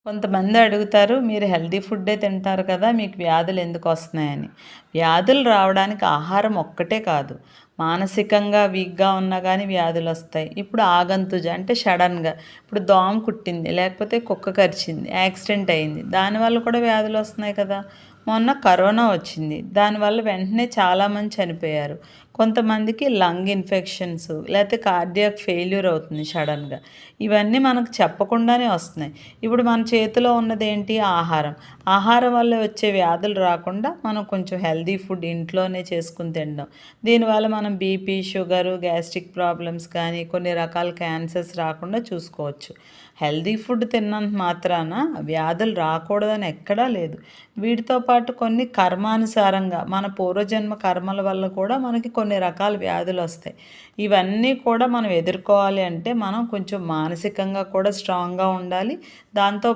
కొంతమంది అడుగుతారు, మీరు హెల్తీ ఫుడ్డే తింటారు కదా, మీకు వ్యాధులు ఎందుకు వస్తున్నాయని. వ్యాధులు రావడానికి ఆహారం ఒక్కటే కాదు, మానసికంగా వీక్గా ఉన్నా కానీ వ్యాధులు వస్తాయి. ఇప్పుడు ఆగంతుజ అంటే సడన్గా ఇప్పుడు దోమ కుట్టింది, లేకపోతే కుక్క కరిచింది, యాక్సిడెంట్ అయింది, దానివల్ల కూడా వ్యాధులు వస్తున్నాయి కదా. మొన్న కరోనా వచ్చింది, దానివల్ల వెంటనే చాలామంది చనిపోయారు. కొంతమందికి లంగ్ ఇన్ఫెక్షన్స్, లేకపోతే కార్డియాక్ ఫెయిల్యూర్ అవుతుంది సడన్గా. ఇవన్నీ మనకు చెప్పకుండానే వస్తున్నాయి. ఇప్పుడు మన చేతిలో ఉన్నది ఏంటి? ఆహారం. ఆహారం వల్ల వచ్చే వ్యాధులు రాకుండా మనం కొంచెం హెల్తీ ఫుడ్ ఇంట్లోనే చేసుకుని తినడం. దీనివల్ల మనం బీపీ, షుగరు, గ్యాస్ట్రిక్ ప్రాబ్లమ్స్ కానీ కొన్ని రకాల క్యాన్సర్స్ రాకుండా చూసుకోవచ్చు. హెల్తీ ఫుడ్ తిన్నంత మాత్రాన వ్యాధులు రాకూడదని ఎక్కడా లేదు. వీటితో పాటు కొన్ని కర్మానుసారంగా మన పూర్వజన్మ కర్మల వల్ల కూడా మనకి కొన్ని రకాల వ్యాధులు వస్తాయి. ఇవన్నీ కూడా మనం ఎదుర్కోవాలి అంటే మనం కొంచెం మానసికంగా కూడా స్ట్రాంగ్గా ఉండాలి. దాంతో